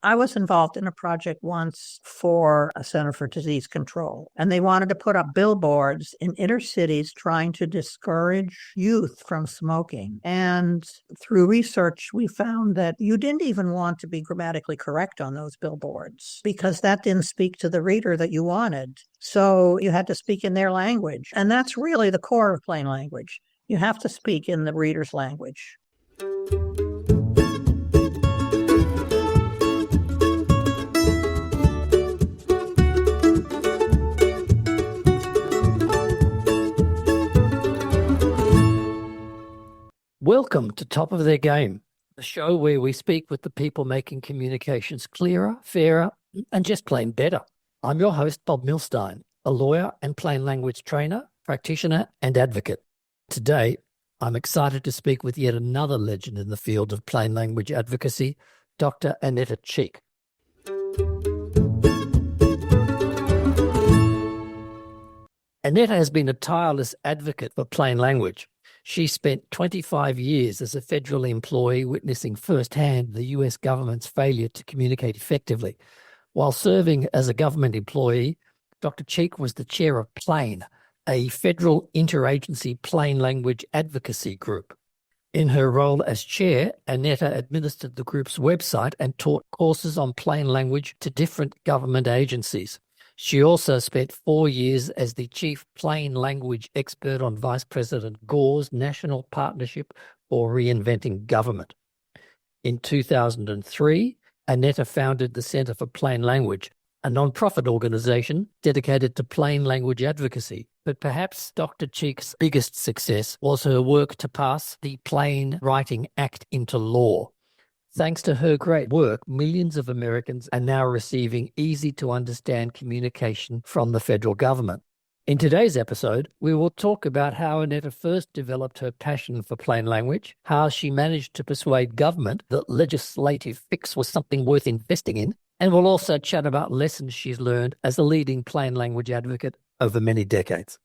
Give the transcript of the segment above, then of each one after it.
I was involved in a project once for a Center for Disease Control, and they wanted to put up billboards in inner cities trying to discourage youth from smoking. And through research, we found that you didn't even want to be grammatically correct on those billboards because that didn't speak to the reader that you wanted. So you had to speak in their language. And that's really the core of plain language. You have to speak in the reader's language. Welcome to Top of Their Game, the show where we speak with the people making communications clearer, fairer, and just plain better. I'm your host, Bob Milstein, a lawyer and plain language trainer, practitioner, and advocate. Today, I'm excited to speak with yet another legend in the field of plain language advocacy, Dr. Annetta Cheek. Annetta has been a tireless advocate for plain language. She spent 25 years as a federal employee witnessing firsthand the US government's failure to communicate effectively. While serving as a government employee, Dr. Cheek was the chair of PLAIN, a federal interagency plain language advocacy group. In her role as chair, Annetta administered the group's website and taught courses on plain language to different government agencies. She also spent 4 years as the chief plain language expert on Vice President Gore's National Partnership for Reinventing Government. In 2003, Annetta founded the Center for Plain Language, a non-profit organization dedicated to plain language advocacy. But perhaps Dr. Cheek's biggest success was her work to pass the Plain Writing Act into law. Thanks to her great work, millions of Americans are now receiving easy-to-understand communication from the federal government. In today's episode, we will talk about how Annetta first developed her passion for plain language, how she managed to persuade government that legislative fix was something worth investing in, and we'll also chat about lessons she's learned as a leading plain language advocate over many decades.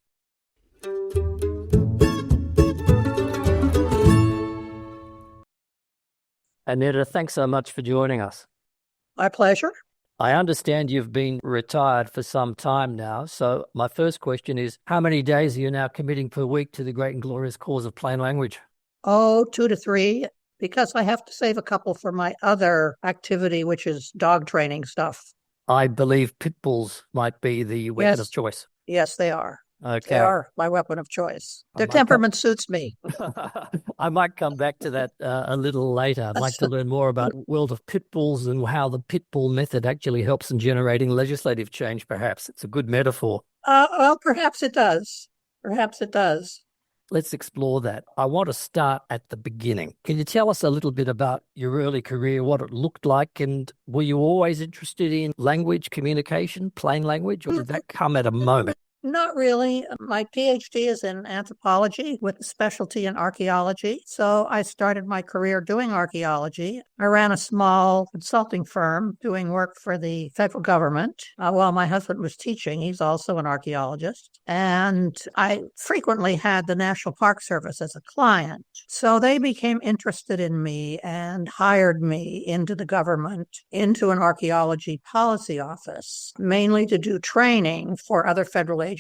Annetta, thanks so much for joining us. My pleasure. I understand you've been retired for some time now, so my first question is, how many days are you now committing per week to the great and glorious cause of plain language? 2 to 3, because I have to save a couple for my other activity, which is dog training stuff. I believe pit bulls might be the weapon of choice. Yes, they are. Okay. They are my weapon of choice. Their temperament suits me. I might come back to that a little later. I'd like to learn more about the world of pit bulls and how the pit bull method actually helps in generating legislative change, perhaps. It's a good metaphor. Well, perhaps it does. Perhaps it does. Let's explore that. I want to start at the beginning. Can you tell us a little bit about your early career, what it looked like, and were you always interested in language, communication, plain language, or did that come at a moment? Not really. My PhD is in anthropology with a specialty in archaeology. So I started my career doing archaeology. I ran a small consulting firm doing work for the federal government while my husband was teaching. He's also an archaeologist. And I frequently had the National Park Service as a client. So they became interested in me and hired me into the government, into an archaeology policy office, mainly to do training for other federal agencies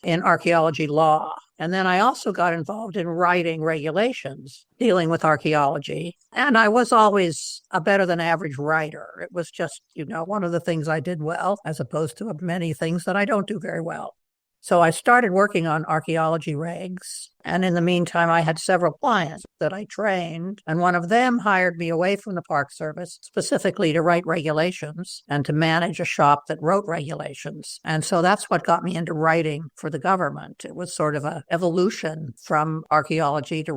in archaeology law. And then I also got involved in writing regulations dealing with archaeology. And I was always a better than average writer. It was just, one of the things I did well, as opposed to many things that I don't do very well. So I started working on archaeology regs. And in the meantime, I had several clients that I trained. And one of them hired me away from the Park Service specifically to write regulations and to manage a shop that wrote regulations. And so that's what got me into writing for the government. It was sort of an evolution from archaeology to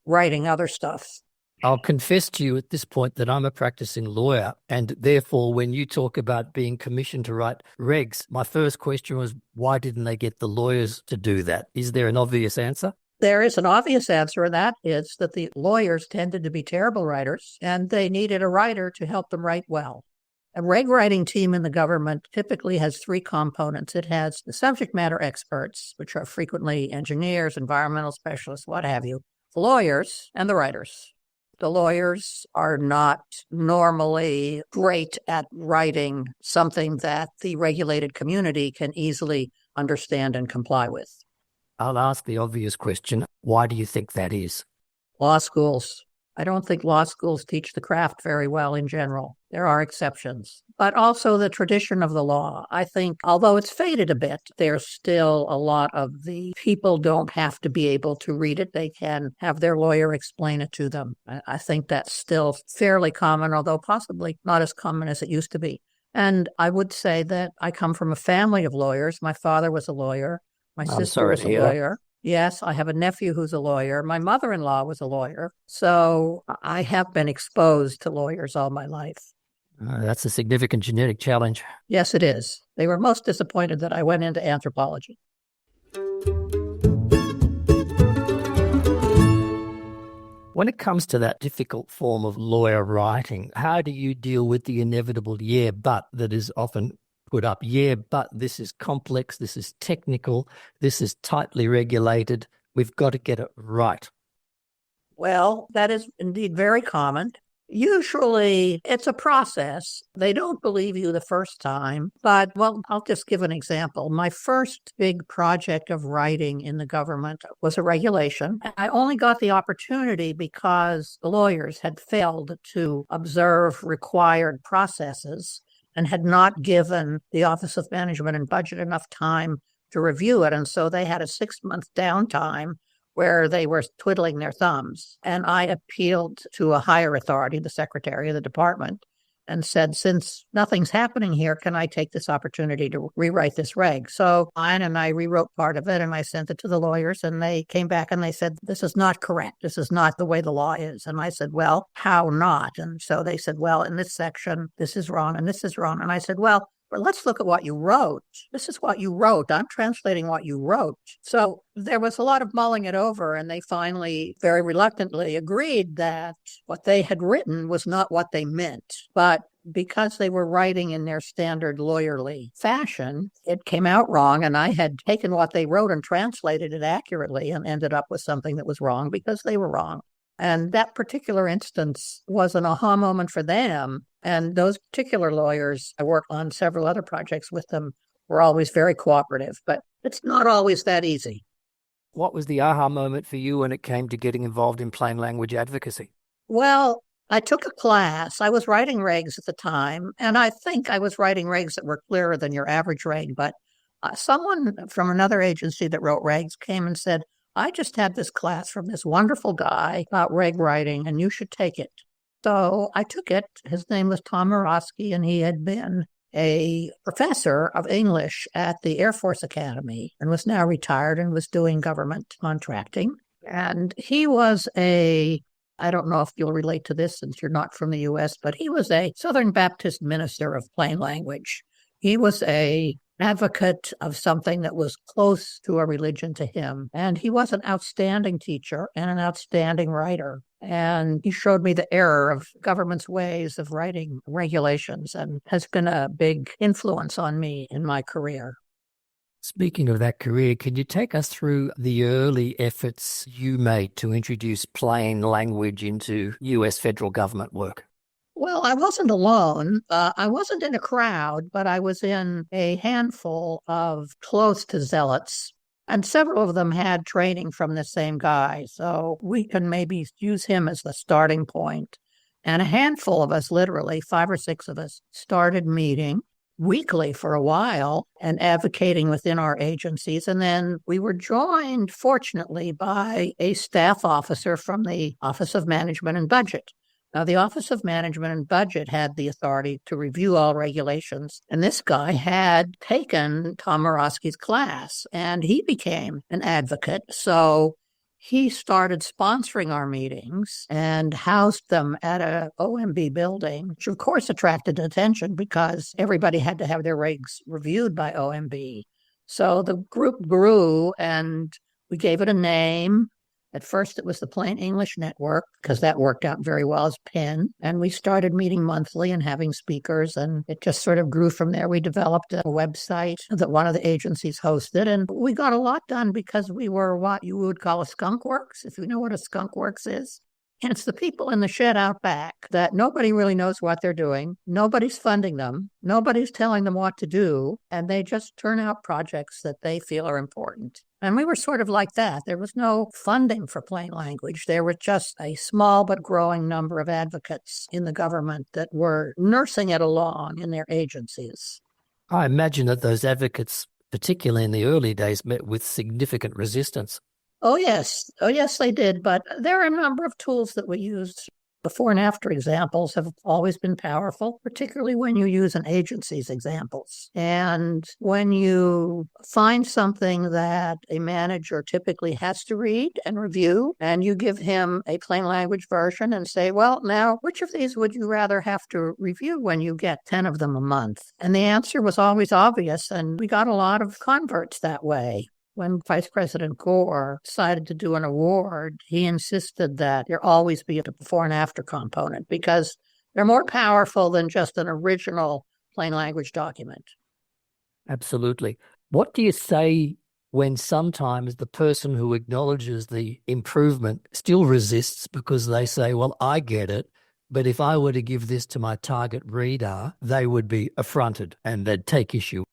writing other stuff. I'll confess to you at this point that I'm a practicing lawyer, and therefore when you talk about being commissioned to write regs, my first question was, why didn't they get the lawyers to do that? Is there an obvious answer? There is an obvious answer, and that is that the lawyers tended to be terrible writers, and they needed a writer to help them write well. A reg writing team in the government typically has 3 components. It has the subject matter experts, which are frequently engineers, environmental specialists, what have you, the lawyers, and the writers. The lawyers are not normally great at writing something that the regulated community can easily understand and comply with. I'll ask the obvious question. Why do you think that is? Law schools. I don't think law schools teach the craft very well in general. There are exceptions. But also the tradition of the law. I think, although it's faded a bit, there's still a lot of the people don't have to be able to read it. They can have their lawyer explain it to them. I think that's still fairly common, although possibly not as common as it used to be. And I would say that I come from a family of lawyers. My father was a lawyer. My sister was a lawyer. Yes, I have a nephew who's a lawyer. My mother-in-law was a lawyer. So I have been exposed to lawyers all my life. That's a significant genetic challenge. Yes, it is. They were most disappointed that I went into anthropology. When it comes to that difficult form of lawyer writing, how do you deal with the inevitable yeah, but that is often put up? Yeah, but this is complex, this is technical, this is tightly regulated. We've got to get it right. Well, that is indeed very common. Usually it's a process. They don't believe you the first time, but, well, I'll just give an example. My first big project of writing in the government was a regulation. I only got the opportunity because the lawyers had failed to observe required processes and had not given the Office of Management and Budget enough time to review it. And so they had a 6-month downtime where they were twiddling their thumbs. And I appealed to a higher authority, the secretary of the department, and said, since nothing's happening here, can I take this opportunity to rewrite this reg? So I rewrote part of it and I sent it to the lawyers and they came back and they said, this is not correct. This is not the way the law is. And I said, well, how not? And so they said, well, in this section, this is wrong and this is wrong. And I said, well, let's look at what you wrote. This is what you wrote. I'm translating what you wrote. So there was a lot of mulling it over, and they finally, very reluctantly, agreed that what they had written was not what they meant. But because they were writing in their standard lawyerly fashion, it came out wrong, and I had taken what they wrote and translated it accurately and ended up with something that was wrong because they were wrong. And that particular instance was an aha moment for them. And those particular lawyers, I worked on several other projects with them, were always very cooperative, but it's not always that easy. What was the aha moment for you when it came to getting involved in plain language advocacy? Well, I took a class. I was writing regs at the time, and I think I was writing regs that were clearer than your average reg, but someone from another agency that wrote regs came and said, I just had this class from this wonderful guy about reg writing, and you should take it. So I took it. His name was Tom Murawski, and he had been a professor of English at the Air Force Academy and was now retired and was doing government contracting. And he was I don't know if you'll relate to this since you're not from the U.S., but he was a Southern Baptist minister of plain language. He was an advocate of something that was close to a religion to him. And he was an outstanding teacher and an outstanding writer. And he showed me the error of government's ways of writing regulations and has been a big influence on me in my career. Speaking of that career, can you take us through the early efforts you made to introduce plain language into U.S. federal government work? Well, I wasn't alone. I wasn't in a crowd, but I was in a handful of close to zealots, and several of them had training from the same guy. So we can maybe use him as the starting point. And a handful of us, literally 5 or 6 of us, started meeting weekly for a while and advocating within our agencies. And then we were joined, fortunately, by a staff officer from the Office of Management and Budget. Now, the Office of Management and Budget had the authority to review all regulations, and this guy had taken Tom Murawski's class, and he became an advocate. So he started sponsoring our meetings and housed them at a OMB building, which of course attracted attention because everybody had to have their regs reviewed by OMB. So the group grew, and we gave it a name. At first, it was the Plain English Network, because that worked out very well as PIN. And we started meeting monthly and having speakers, and it just sort of grew from there. We developed a website that one of the agencies hosted, and we got a lot done because we were what you would call a skunk works, if you know what a skunk works is. And it's the people in the shed out back that nobody really knows what they're doing. Nobody's funding them. Nobody's telling them what to do. And they just turn out projects that they feel are important. And we were sort of like that. There was no funding for plain language. There was just a small but growing number of advocates in the government that were nursing it along in their agencies. I imagine that those advocates, particularly in the early days, met with significant resistance. Oh, yes. Oh, yes, they did. But there are a number of tools that we used. Before and after examples have always been powerful, particularly when you use an agency's examples. And when you find something that a manager typically has to read and review, and you give him a plain language version and say, well, now, which of these would you rather have to review when you get 10 of them a month? And the answer was always obvious, and we got a lot of converts that way. When Vice President Gore decided to do an award, he insisted that there always be a before and after component because they're more powerful than just an original plain language document. Absolutely. What do you say when sometimes the person who acknowledges the improvement still resists because they say, well, I get it, but if I were to give this to my target reader, they would be affronted and they'd take issue?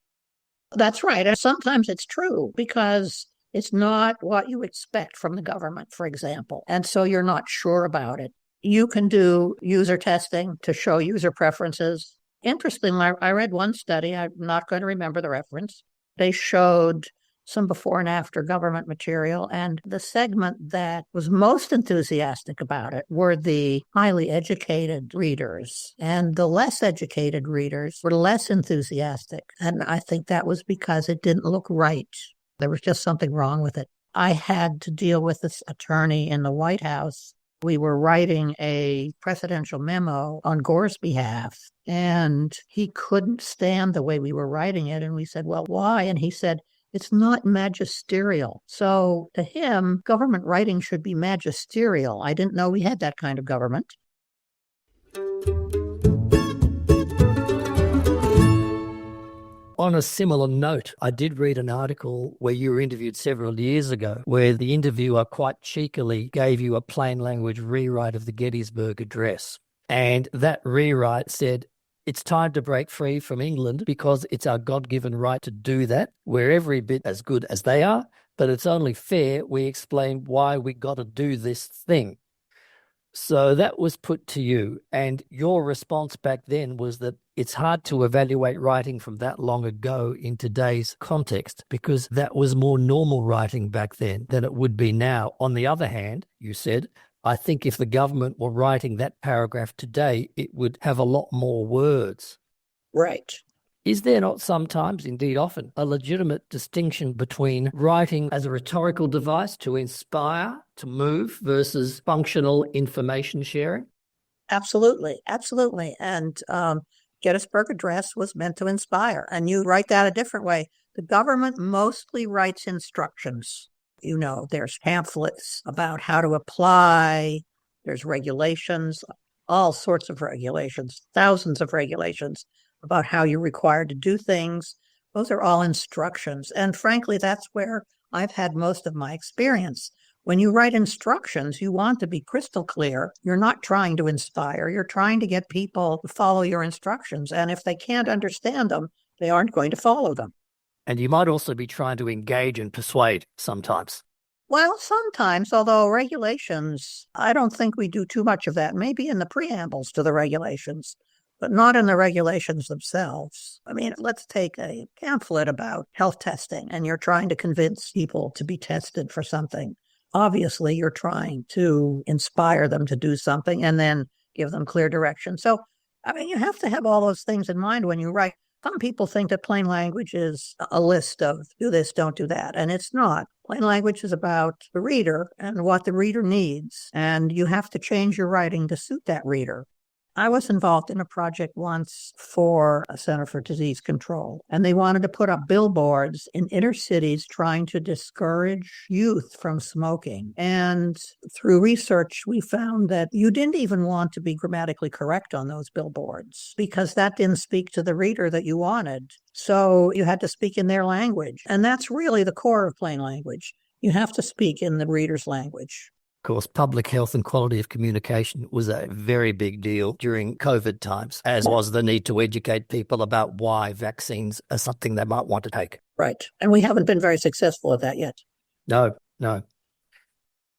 That's right. And sometimes it's true because it's not what you expect from the government, for example. And so you're not sure about it. You can do user testing to show user preferences. Interestingly, I read one study, I'm not going to remember the reference. They showed some before and after government material, and the segment that was most enthusiastic about it were the highly educated readers, and the less educated readers were less enthusiastic. And I think that was because it didn't look right. There was just something wrong with it. I had to deal with this attorney in the White House. We were writing a presidential memo on Gore's behalf, and he couldn't stand the way we were writing it. And we said, well, why? And he said, it's not magisterial. So to him, government writing should be magisterial. I didn't know we had that kind of government. On a similar note, I did read an article where you were interviewed several years ago, where the interviewer quite cheekily gave you a plain language rewrite of the Gettysburg Address. And that rewrite said, it's time to break free from England because it's our God-given right to do that. We're every bit as good as they are, but it's only fair we explain why we got to do this thing. So that was put to you, and your response back then was that it's hard to evaluate writing from that long ago in today's context because that was more normal writing back then than it would be now. On the other hand, you said, I think if the government were writing that paragraph today, it would have a lot more words. Right. Is there not sometimes, indeed often, a legitimate distinction between writing as a rhetorical device to inspire, to move, versus functional information sharing? Absolutely. Absolutely. And Gettysburg Address was meant to inspire. And you write that a different way. The government mostly writes instructions. You know, there's pamphlets about how to apply. There's regulations, all sorts of regulations, thousands of regulations about how you're required to do things. Those are all instructions. And frankly, that's where I've had most of my experience. When you write instructions, you want to be crystal clear. You're not trying to inspire. You're trying to get people to follow your instructions. And if they can't understand them, they aren't going to follow them. And you might also be trying to engage and persuade sometimes. Well, sometimes, although regulations, I don't think we do too much of that. Maybe in the preambles to the regulations, but not in the regulations themselves. I mean, let's take a pamphlet about health testing, and you're trying to convince people to be tested for something. Obviously, you're trying to inspire them to do something and then give them clear direction. So, I mean, you have to have all those things in mind when you write. Some people think that plain language is a list of do this, don't do that, and it's not. Plain language is about the reader and what the reader needs, and you have to change your writing to suit that reader. I was involved in a project once for a Center for Disease Control, and they wanted to put up billboards in inner cities trying to discourage youth from smoking. And through research, we found that you didn't even want to be grammatically correct on those billboards because that didn't speak to the reader that you wanted. So you had to speak in their language. And that's really the core of plain language. You have to speak in the reader's language. course, public health and quality of communication was a very big deal during COVID times, as was the need to educate people about why vaccines are something they might want to take. Right. And we haven't been very successful at that yet. No. A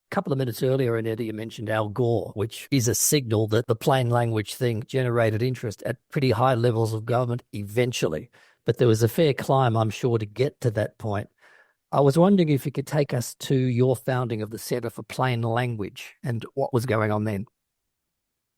couple of minutes earlier, Annetta, you mentioned Al Gore, which is a signal that the plain language thing generated interest at pretty high levels of government eventually. But there was a fair climb, I'm sure, to get to that point. I was wondering if you could take us to your founding of the Centre for Plain Language and what was going on then.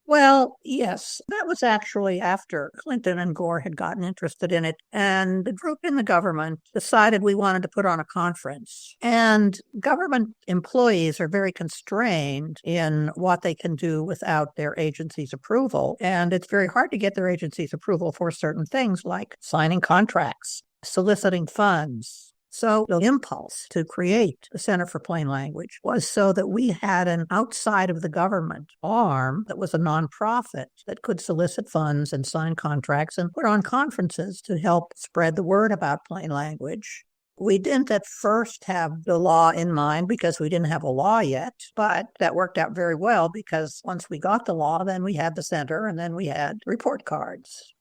Well, yes, that was actually after Clinton and Gore had gotten interested in it. And the group in the government decided we wanted to put on a conference. And government employees are very constrained in what they can do without their agency's approval. And it's very hard to get their agency's approval for certain things like signing contracts, soliciting funds. So the impulse to create the Center for Plain Language was so that we had an outside of the government arm that was a nonprofit that could solicit funds and sign contracts and put on conferences to help spread the word about plain language. We didn't at first have the law in mind because we didn't have a law yet, but that worked out very well because once we got the law, then we had the center and then we had report cards.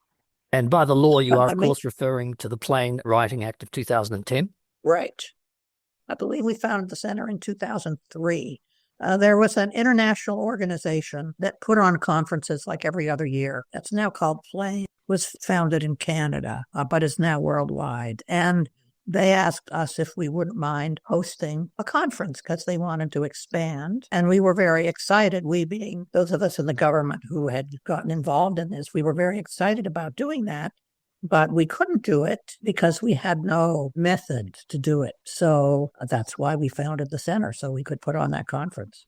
And by the law, you are, of course, referring to the Plain Writing Act of 2010? Right. I believe we founded the center in 2003. There was an international organization that put on conferences like every other year. That's now called Plain. Was founded in Canada, but is now worldwide. And they asked us if we wouldn't mind hosting a conference because they wanted to expand. And we were very excited, we being those of us in the government who had gotten involved in this, we were very excited about doing that. But we couldn't do it because we had no method to do it. So that's why we founded the center, so we could put on that conference.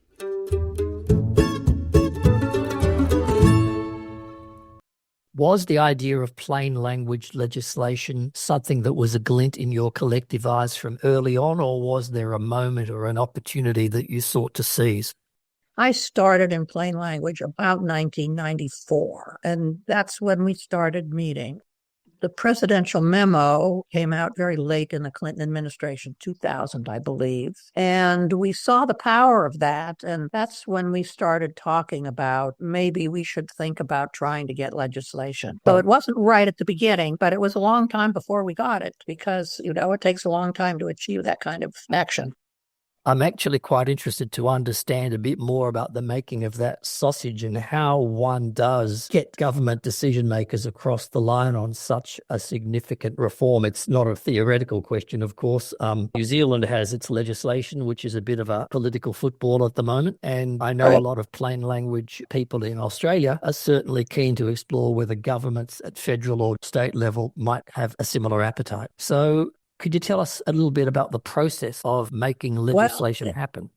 Was the idea of plain language legislation something that was a glint in your collective eyes from early on, or was there a moment or an opportunity that you sought to seize? I started in plain language about 1994, and that's when we started meeting. The presidential memo came out very late in the Clinton administration, 2000, I believe. And we saw the power of that. And that's when we started talking about maybe we should think about trying to get legislation. So it wasn't right at the beginning, but it was a long time before we got it because, it takes a long time to achieve that kind of action. I'm actually quite interested to understand a bit more about the making of that sausage and how one does get government decision makers across the line on such a significant reform. It's not a theoretical question, of course. New Zealand has its legislation, which is a bit of a political football at the moment. And I know a lot of plain language people in Australia are certainly keen to explore whether governments at federal or state level might have a similar appetite. So could you tell us a little bit about the process of making legislation happen?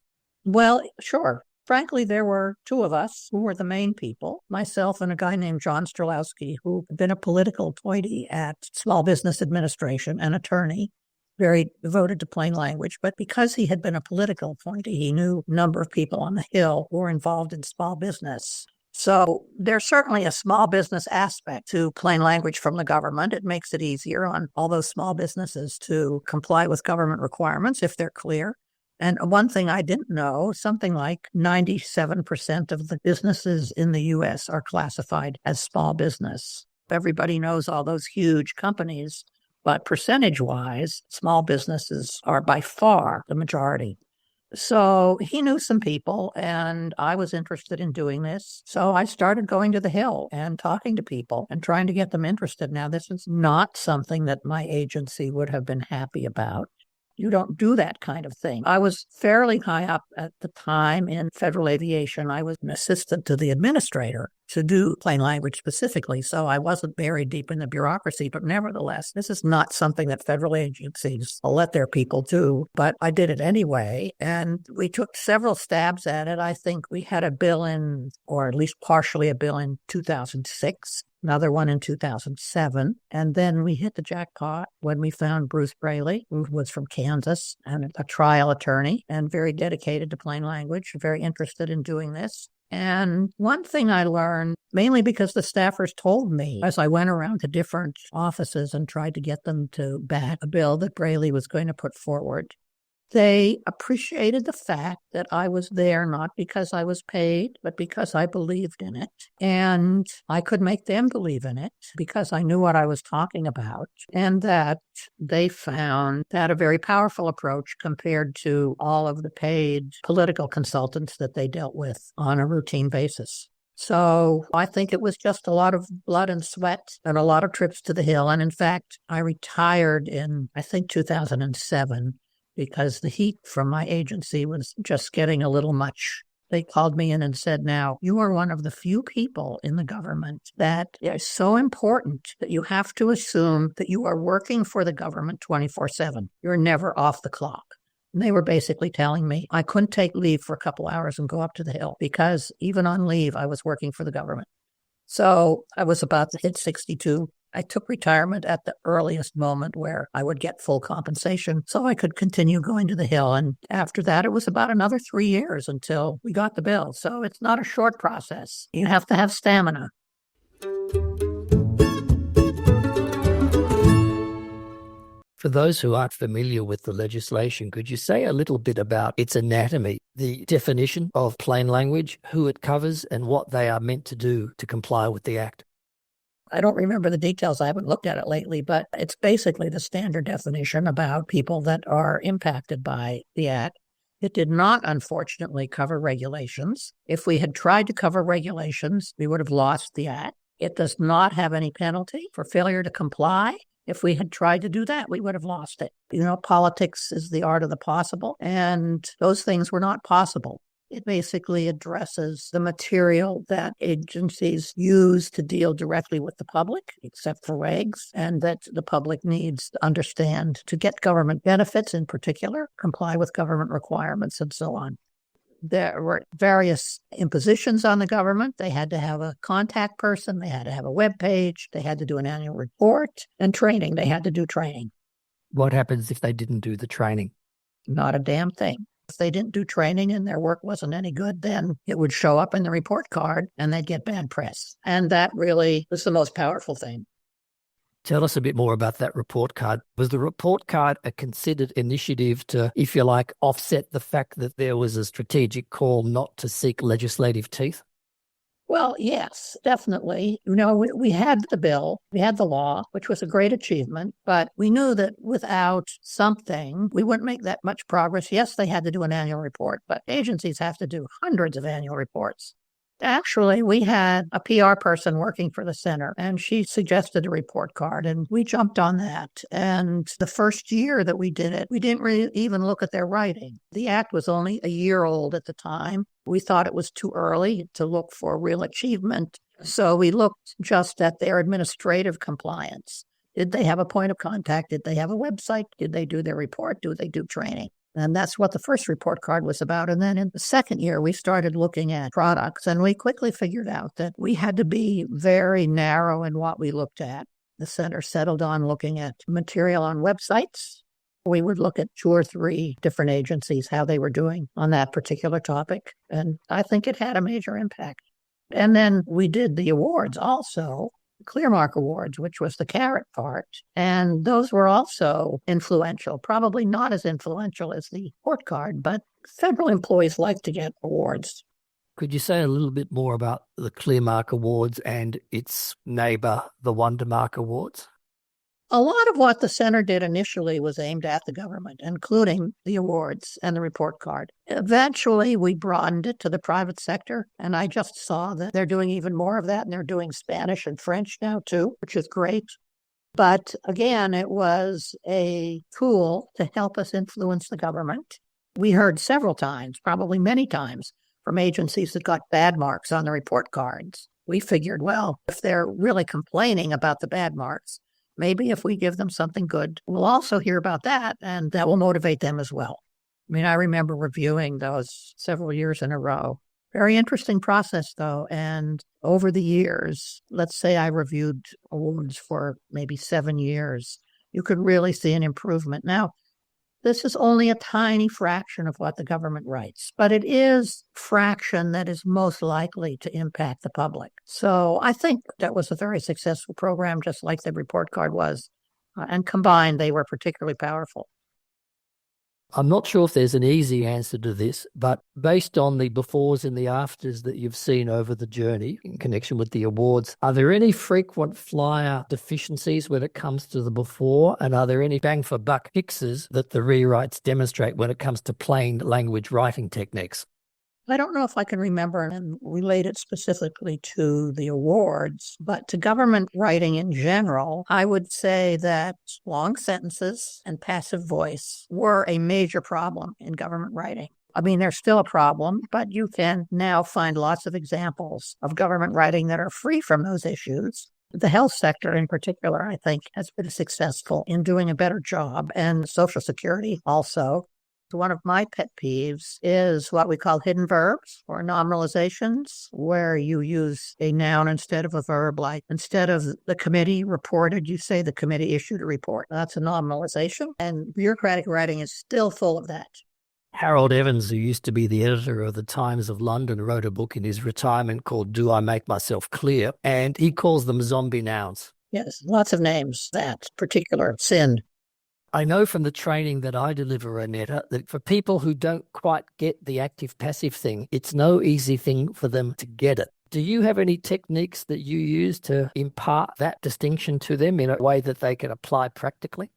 Well, sure. Frankly, there were two of us who were the main people, myself and a guy named John Strelowski, who had been a political appointee at Small Business Administration, an attorney, very devoted to plain language. But because he had been a political appointee, he knew a number of people on the Hill who were involved in small business. So there's certainly a small business aspect to plain language from the government. It makes it easier on all those small businesses to comply with government requirements if they're clear. And one thing I didn't know, something like 97% of the businesses in the U.S. are classified as small business. Everybody knows all those huge companies, but percentage-wise, small businesses are by far the majority. So he knew some people, and I was interested in doing this. So I started going to the Hill and talking to people and trying to get them interested. Now, this is not something that my agency would have been happy about. You don't do that kind of thing. I was fairly high up at the time in federal aviation. I was an assistant to the administrator to do plain language specifically, so I wasn't buried deep in the bureaucracy. But nevertheless, this is not something that federal agencies let their people do, but I did it anyway, and we took several stabs at it. I think we had a bill in, or at least partially a bill in 2006. Another one in 2007. And then we hit the jackpot when we found Bruce Braley, who was from Kansas and a trial attorney and very dedicated to plain language, very interested in doing this. And one thing I learned, mainly because the staffers told me as I went around to different offices and tried to get them to back a bill that Braley was going to put forward, They appreciated the fact that I was there not because I was paid, but because I believed in it. And I could make them believe in it because I knew what I was talking about. And that they found that a very powerful approach compared to all of the paid political consultants that they dealt with on a routine basis. So I think it was just a lot of blood and sweat and a lot of trips to the Hill. And in fact, I retired in, I think, 2007 because the heat from my agency was just getting a little much. They called me in and said, now, you are one of the few people in the government that is so important that you have to assume that you are working for the government 24/7. You're never off the clock. And they were basically telling me I couldn't take leave for a couple hours and go up to the Hill because even on leave, I was working for the government. So I was about to hit 62. I took retirement at the earliest moment where I would get full compensation so I could continue going to the Hill. And after that, it was about another 3 years until we got the bill. So it's not a short process. You have to have stamina. For those who aren't familiar with the legislation, could you say a little bit about its anatomy, the definition of plain language, who it covers, and what they are meant to do to comply with the Act? I don't remember the details. I haven't looked at it lately, but it's basically the standard definition about people that are impacted by the Act. It did not, unfortunately, cover regulations. If we had tried to cover regulations, we would have lost the Act. It does not have any penalty for failure to comply. If we had tried to do that, we would have lost it. Politics is the art of the possible, and those things were not possible. It basically addresses the material that agencies use to deal directly with the public, except for regs, and that the public needs to understand to get government benefits in particular, comply with government requirements, and so on. There were various impositions on the government. They had to have a contact person. They had to have a web page. They had to do an annual report and training. They had to do training. What happens if they didn't do the training? Not a damn thing. If they didn't do training and their work wasn't any good, then it would show up in the report card and they'd get bad press. And that really was the most powerful thing. Tell us a bit more about that report card. Was the report card a considered initiative to, if you like, offset the fact that there was a strategic call not to seek legislative teeth? Well, yes, definitely. We had the bill, we had the law, which was a great achievement, but we knew that without something, we wouldn't make that much progress. Yes, they had to do an annual report, but agencies have to do hundreds of annual reports. Actually, we had a PR person working for the center, and she suggested a report card, and we jumped on that. And the first year that we did it, we didn't really even look at their writing. The Act was only a year old at the time. We thought it was too early to look for real achievement, so we looked just at their administrative compliance. Did they have a point of contact? Did they have a website? Did they do their report? Do they do training? And that's what the first report card was about. And then in the second year, we started looking at products, and we quickly figured out that we had to be very narrow in what we looked at. The center settled on looking at material on websites. We would look at 2 or 3 different agencies, how they were doing on that particular topic. And I think it had a major impact. And then we did the awards also. Clearmark Awards, which was the carrot part. And those were also influential, probably not as influential as the report card, but federal employees like to get awards. Could you say a little bit more about the Clearmark Awards and its neighbour, the Wondermark Awards? A lot of what the center did initially was aimed at the government, including the awards and the report card. Eventually, we broadened it to the private sector, and I just saw that they're doing even more of that, and they're doing Spanish and French now, too, which is great. But again, it was a tool to help us influence the government. We heard several times, probably many times, from agencies that got bad marks on the report cards. We figured, well, if they're really complaining about the bad marks, maybe if we give them something good, we'll also hear about that, and that will motivate them as well. I remember reviewing those several years in a row. Very interesting process, though. And over the years, let's say I reviewed awards for maybe 7 years, you could really see an improvement. Now, this is only a tiny fraction of what the government writes, but it is a fraction that is most likely to impact the public. So I think that was a very successful program, just like the report card was. And combined, they were particularly powerful. I'm not sure if there's an easy answer to this, but based on the befores and the afters that you've seen over the journey in connection with the awards, are there any frequent flyer deficiencies when it comes to the before? And are there any bang for buck fixes that the rewrites demonstrate when it comes to plain language writing techniques? I don't know if I can remember and relate it specifically to the awards, but to government writing in general, I would say that long sentences and passive voice were a major problem in government writing. I mean, they're still a problem, but you can now find lots of examples of government writing that are free from those issues. The health sector in particular, I think, has been successful in doing a better job, and Social Security also. One of my pet peeves is what we call hidden verbs or nominalizations, where you use a noun instead of a verb, like instead of the committee reported, you say the committee issued a report. That's a nominalization, and bureaucratic writing is still full of that. Harold Evans, who used to be the editor of the Times of London, wrote a book in his retirement called Do I Make Myself Clear? And he calls them zombie nouns. Yes, lots of names, that particular sin. I know from the training that I deliver, Annetta, that for people who don't quite get the active-passive thing, it's no easy thing for them to get it. Do you have any techniques that you use to impart that distinction to them in a way that they can apply practically?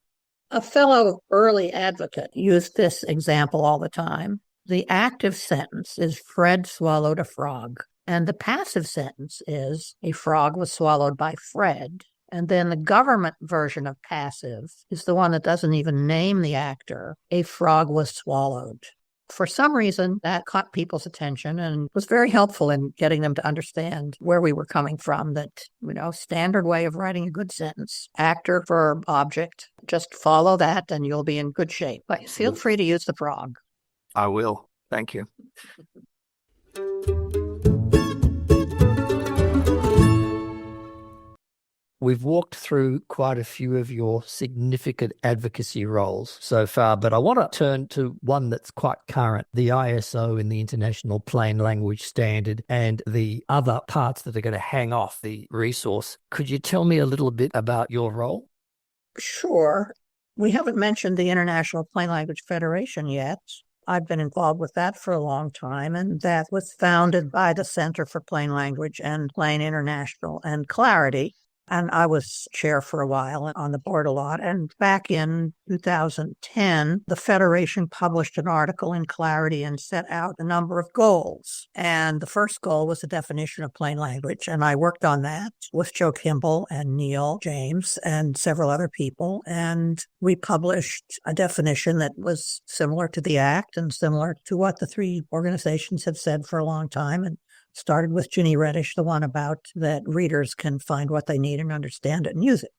A fellow early advocate used this example all the time. The active sentence is Fred swallowed a frog, and the passive sentence is a frog was swallowed by Fred. And then the government version of passive is the one that doesn't even name the actor. A frog was swallowed. For some reason, that caught people's attention and was very helpful in getting them to understand where we were coming from, that, standard way of writing a good sentence. Actor, verb, object. Just follow that and you'll be in good shape. But feel free to use the frog. I will. Thank you. We've walked through quite a few of your significant advocacy roles so far, but I want to turn to one that's quite current, the ISO in the International Plain Language Standard, and the other parts that are going to hang off the resource. Could you tell me a little bit about your role? Sure. We haven't mentioned the International Plain Language Federation yet. I've been involved with that for a long time, and that was founded by the Center for Plain Language and Plain International and Clarity. And I was chair for a while on the board a lot. And back in 2010, the Federation published an article in Clarity and set out a number of goals. And the first goal was the definition of plain language. And I worked on that with Joe Kimball and Neil James and several other people. And we published a definition that was similar to the Act and similar to what the three organizations have said for a long time. And started with Ginny Reddish, the one about that readers can find what they need and understand it and use it.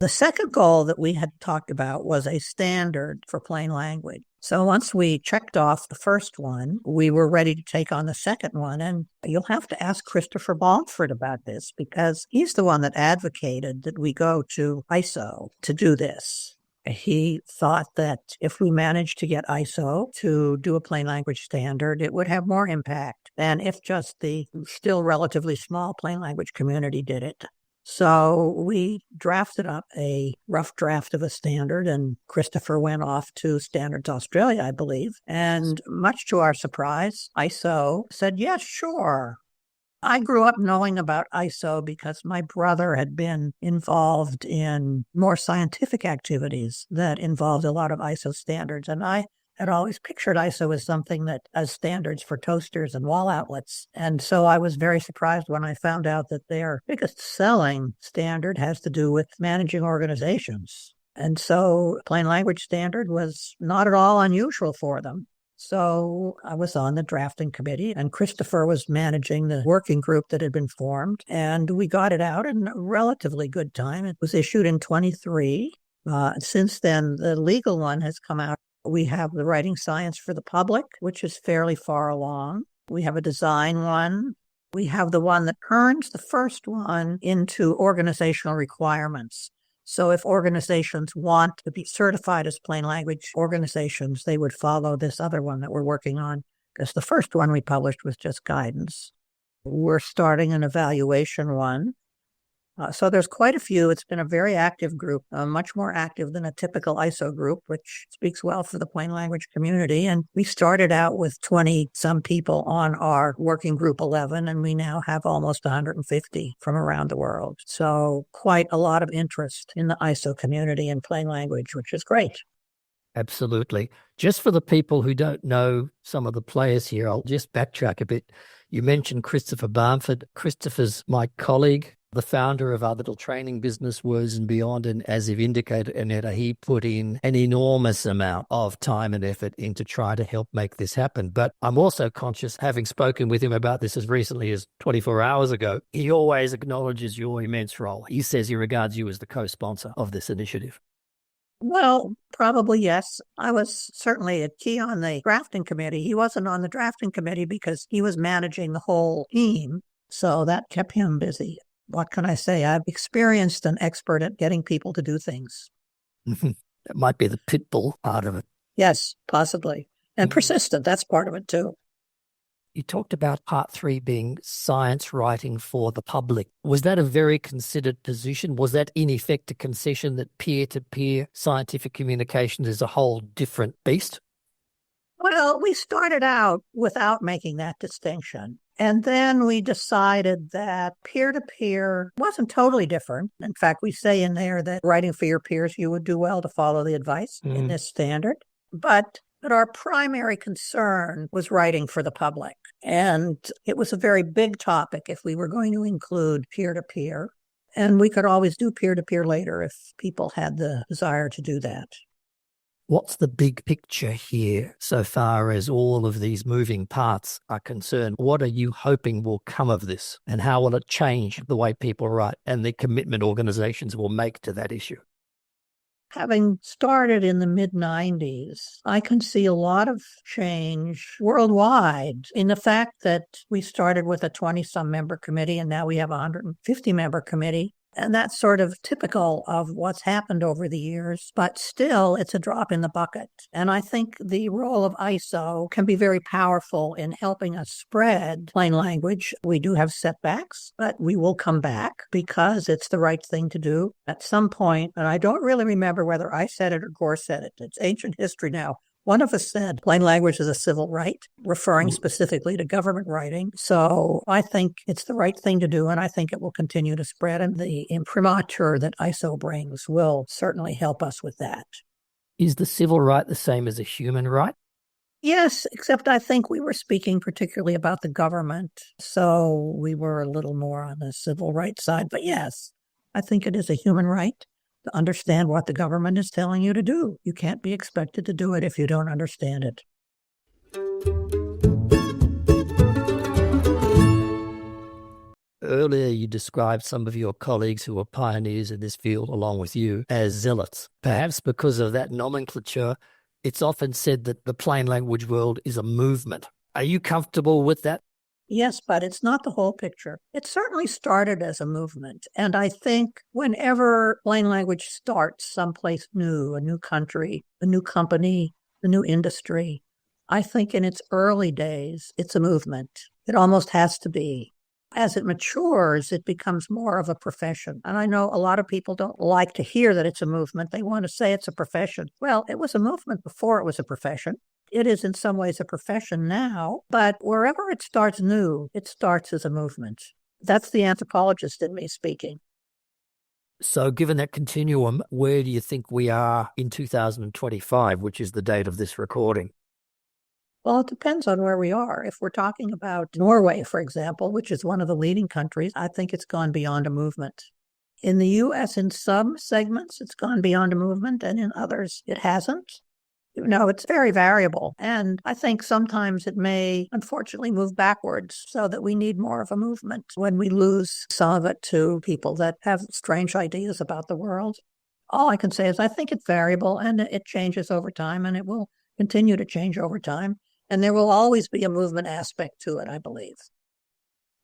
The second goal that we had talked about was a standard for plain language. So once we checked off the first one, we were ready to take on the second one. And you'll have to ask Christopher Balford about this, because he's the one that advocated that we go to ISO to do this. He thought that if we managed to get ISO to do a plain language standard, it would have more impact than if just the still relatively small plain language community did it. So we drafted up a rough draft of a standard, and Christopher went off to Standards Australia, I believe. And much to our surprise, ISO said, yes, sure. I grew up knowing about ISO because my brother had been involved in more scientific activities that involved a lot of ISO standards. And I had always pictured ISO as something that as standards for toasters and wall outlets. And so I was very surprised when I found out that their biggest selling standard has to do with managing organizations. And so plain language standard was not at all unusual for them. So I was on the drafting committee, and Christopher was managing the working group that had been formed, and we got it out in a relatively good time. It was issued in 23. Since then, the legal one has come out. We have the writing science for the public, which is fairly far along. We have a design one. We have the one that turns the first one into organizational requirements. So if organizations want to be certified as plain language organizations, they would follow this other one that we're working on, because the first one we published was just guidance. We're starting an evaluation one. So there's quite a few. It's been a very active group, much more active than a typical ISO group, which speaks well for the plain language community. And we started out with 20 some people on our working group 11, and we now have almost 150 from around the world. So quite a lot of interest in the ISO community and plain language, which is great. Absolutely. Just for the people who don't know some of the players here, I'll just backtrack a bit. You mentioned Christopher Barmford. Christopher's my colleague, the founder of our little training business, Words and Beyond. And as you've indicated, Annetta, he put in an enormous amount of time and effort into trying to help make this happen. But I'm also conscious, having spoken with him about this as recently as 24 hours ago, he always acknowledges your immense role. He says he regards you as the co-sponsor of this initiative. Well, probably yes. I was certainly a key on the drafting committee. He wasn't on the drafting committee because he was managing the whole team. So that kept him busy. What can I say? I've experienced an expert at getting people to do things. That might be the pit bull part of it. Yes, possibly. And persistent. That's part of it too. You talked about part 3 being science writing for the public. Was that a very considered position? Was that in effect a concession that peer-to-peer scientific communication is a whole different beast? Well, we started out without making that distinction. And then we decided that peer-to-peer wasn't totally different. In fact, we say in there that writing for your peers, you would do well to follow the advice in this standard. But our primary concern was writing for the public. And it was a very big topic if we were going to include peer-to-peer. And we could always do peer-to-peer later if people had the desire to do that. What's the big picture here so far as all of these moving parts are concerned? What are you hoping will come of this? And how will it change the way people write and the commitment organizations will make to that issue? Having started in the mid-90s, I can see a lot of change worldwide in the fact that we started with a 20-some member committee and now we have a 150-member committee. And that's sort of typical of what's happened over the years, but still it's a drop in the bucket. And I think the role of ISO can be very powerful in helping us spread plain language. We do have setbacks, but we will come back because it's the right thing to do at some point. And I don't really remember whether I said it or Gore said it. It's ancient history now. One of us said plain language is a civil right, referring specifically to government writing. So I think it's the right thing to do, and I think it will continue to spread. And the imprimatur that ISO brings will certainly help us with that. Is the civil right the same as a human right? Yes, except I think we were speaking particularly about the government. So we were a little more on the civil rights side. But yes, I think it is a human right to understand what the government is telling you to do. You can't be expected to do it if you don't understand it. Earlier, you described some of your colleagues who were pioneers in this field along with you as zealots. Perhaps because of that nomenclature, it's often said that the plain language world is a movement. Are you comfortable with that? Yes, but it's not the whole picture. It certainly started as a movement. And I think whenever plain language starts someplace new, a new country, a new company, a new industry, I think in its early days, it's a movement. It almost has to be. As it matures, it becomes more of a profession. And I know a lot of people don't like to hear that it's a movement. They want to say it's a profession. Well, it was a movement before it was a profession. It is in some ways a profession now, but wherever it starts new, it starts as a movement. That's the anthropologist in me speaking. So given that continuum, where do you think we are in 2025, which is the date of this recording? Well, it depends on where we are. If we're talking about Norway, for example, which is one of the leading countries, I think it's gone beyond a movement. In the U.S., in some segments, it's gone beyond a movement, and in others, it hasn't. It's very variable. And I think sometimes it may, unfortunately, move backwards so that we need more of a movement when we lose some of it to people that have strange ideas about the world. All I can say is I think it's variable and it changes over time, and it will continue to change over time. And there will always be a movement aspect to it, I believe.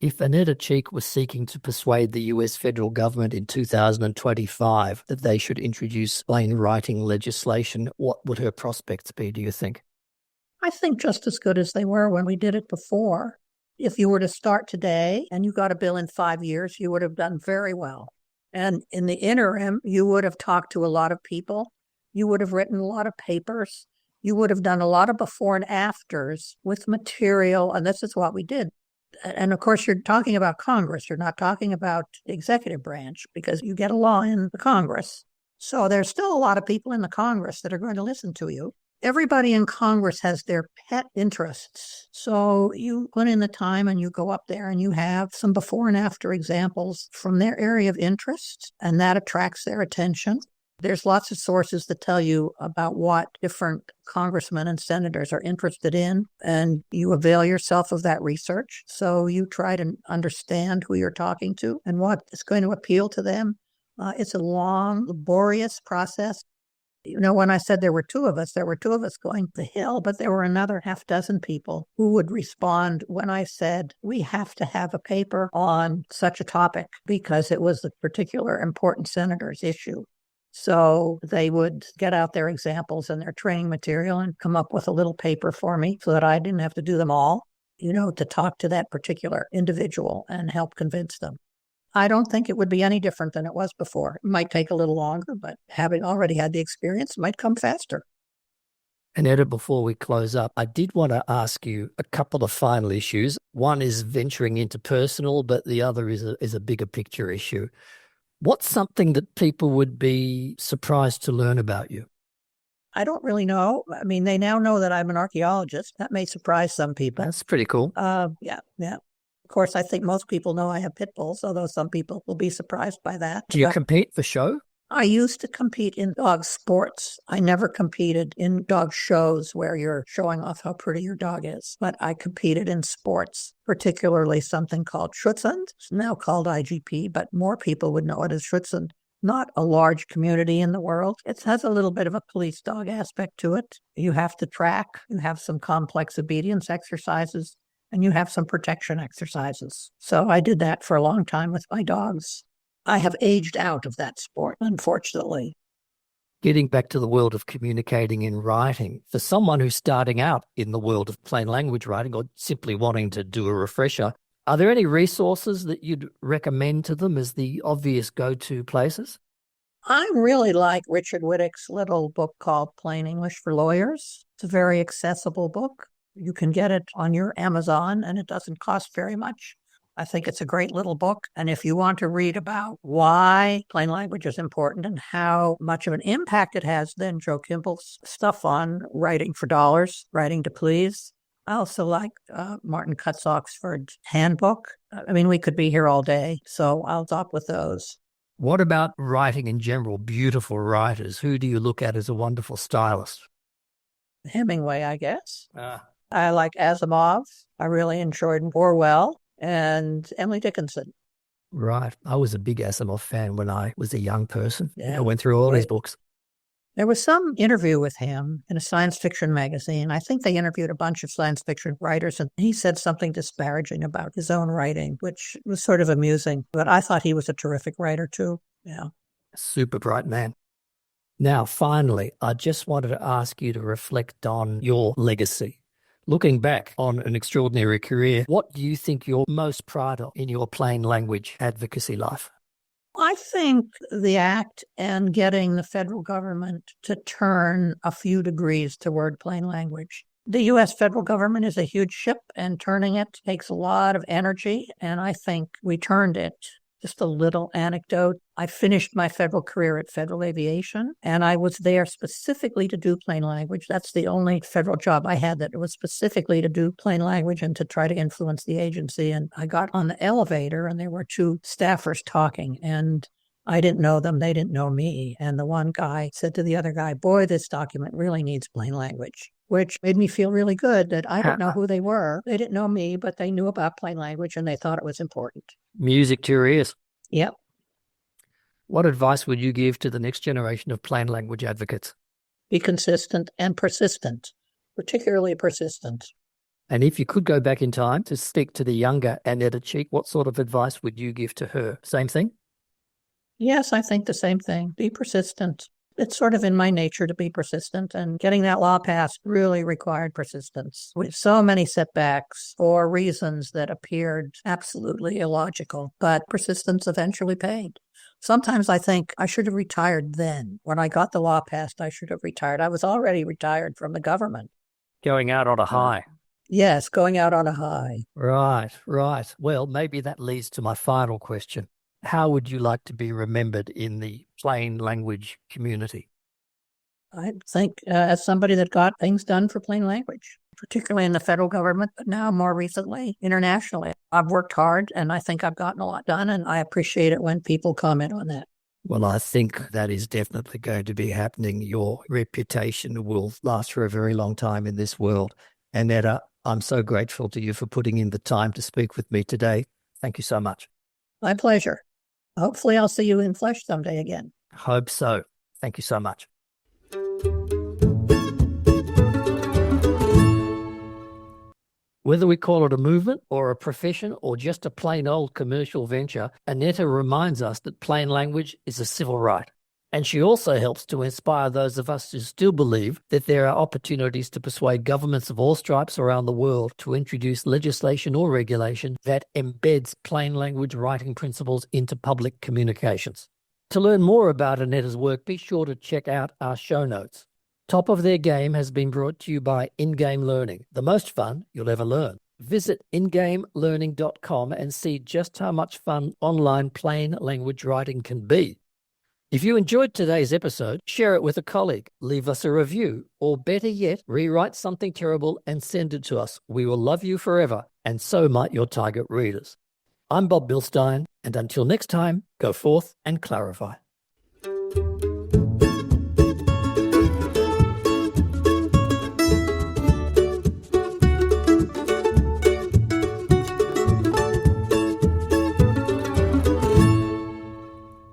If Annetta Cheek was seeking to persuade the US federal government in 2025 that they should introduce plain writing legislation, what would her prospects be, do you think? I think just as good as they were when we did it before. If you were to start today and you got a bill in 5 years, you would have done very well. And in the interim, you would have talked to a lot of people. You would have written a lot of papers. You would have done a lot of before and afters with material. And this is what we did. And of course, you're talking about Congress. You're not talking about the executive branch because you get a law in the Congress. So there's still a lot of people in the Congress that are going to listen to you. Everybody in Congress has their pet interests. So you put in the time and you go up there and you have some before and after examples from their area of interest, and that attracts their attention. There's lots of sources that tell you about what different congressmen and senators are interested in, and you avail yourself of that research. So you try to understand who you're talking to and what is going to appeal to them. It's a long, laborious process. You know, when I said there were two of us going to the Hill, but there were another half dozen people who would respond when I said, we have to have a paper on such a topic because it was a particular important senator's issue. So they would get out their examples and their training material and come up with a little paper for me so that I didn't have to do them all, to talk to that particular individual and help convince them. I don't think it would be any different than it was before. It might take a little longer, but having already had the experience, it might come faster. Annetta, before we close up, I did want to ask you a couple of final issues. One is venturing into personal, but the other is a bigger picture issue. What's something that people would be surprised to learn about you? I don't really know. I mean, they now know that I'm an archaeologist. That may surprise some people. That's pretty cool. Yeah. Of course, I think most people know I have pit bulls, although some people will be surprised by that. Do you compete for show? I used to compete in dog sports. I never competed in dog shows where you're showing off how pretty your dog is. But I competed in sports, particularly something called Schutzhund. It's now called IGP, but more people would know it as Schutzhund. Not a large community in the world. It has a little bit of a police dog aspect to it. You have to track. You have some complex obedience exercises, and you have some protection exercises. So I did that for a long time with my dogs. I have aged out of that sport, unfortunately. Getting back to the world of communicating in writing, for someone who's starting out in the world of plain language writing or simply wanting to do a refresher, are there any resources that you'd recommend to them as the obvious go-to places? I really like Richard Whittick's little book called Plain English for Lawyers. It's a very accessible book. You can get it on your Amazon, and it doesn't cost very much. I think it's a great little book. And if you want to read about why plain language is important and how much of an impact it has, then Joe Kimball's stuff on writing for dollars, writing to please. I also like Martin Cutts-Oxford's handbook. I mean, we could be here all day, so I'll stop with those. What about writing in general? Beautiful writers. Who do you look at as a wonderful stylist? Hemingway, I guess. I like Asimov. I really enjoyed Orwell. And Emily Dickinson. Right. I was a big Asimov fan when I was a young person. Yeah. I went through all his books. There was some interview with him in a science fiction magazine. I think they interviewed a bunch of science fiction writers, and he said something disparaging about his own writing, which was sort of amusing. But I thought he was a terrific writer, too. Yeah. Super bright man. Now, finally, I just wanted to ask you to reflect on your legacy. Looking back on an extraordinary career, what do you think you're most proud of in your plain language advocacy life? I think the act and getting the federal government to turn a few degrees toward plain language. The U.S. federal government is a huge ship, and turning it takes a lot of energy, and I think we turned it. Just a little anecdote. I finished my federal career at Federal Aviation, and I was there specifically to do plain language. That's the only federal job I had that was specifically to do plain language and to try to influence the agency. And I got on the elevator, and there were two staffers talking, and I didn't know them. They didn't know me. And the one guy said to the other guy, boy, this document really needs plain language, which made me feel really good that I didn't know who they were. They didn't know me, but they knew about plain language, and they thought it was important. Music to your ears. Yep. What advice would you give to the next generation of plain language advocates? Be consistent and persistent, particularly persistent. And if you could go back in time to speak to the younger Annetta Cheek, what sort of advice would you give to her? Same thing? Yes, I think the same thing. Be persistent. It's sort of in my nature to be persistent, and getting that law passed really required persistence with so many setbacks for reasons that appeared absolutely illogical, but persistence eventually paid. Sometimes I think I should have retired then. When I got the law passed, I should have retired. I was already retired from the government. Going out on a high. Yes, going out on a high. Right, right. Well, maybe that leads to my final question. How would you like to be remembered in the plain language community? I think as somebody that got things done for plain language, particularly in the federal government, but now more recently internationally. I've worked hard and I think I've gotten a lot done, and I appreciate it when people comment on that. Well, I think that is definitely going to be happening. Your reputation will last for a very long time in this world. Annetta, I'm so grateful to you for putting in the time to speak with me today. Thank you so much. My pleasure. Hopefully I'll see you in flesh someday again. Hope so. Thank you so much. Whether we call it a movement or a profession or just a plain old commercial venture, Annetta reminds us that plain language is a civil right. And she also helps to inspire those of us who still believe that there are opportunities to persuade governments of all stripes around the world to introduce legislation or regulation that embeds plain language writing principles into public communications. To learn more about Annetta's work, be sure to check out our show notes. Top of Their Game has been brought to you by In-Game Learning, the most fun you'll ever learn. Visit ingamelearning.com and see just how much fun online plain language writing can be. If you enjoyed today's episode, share it with a colleague, leave us a review, or better yet, rewrite something terrible and send it to us. We will love you forever, and so might your target readers. I'm Bob Bilstein, and until next time, go forth and clarify.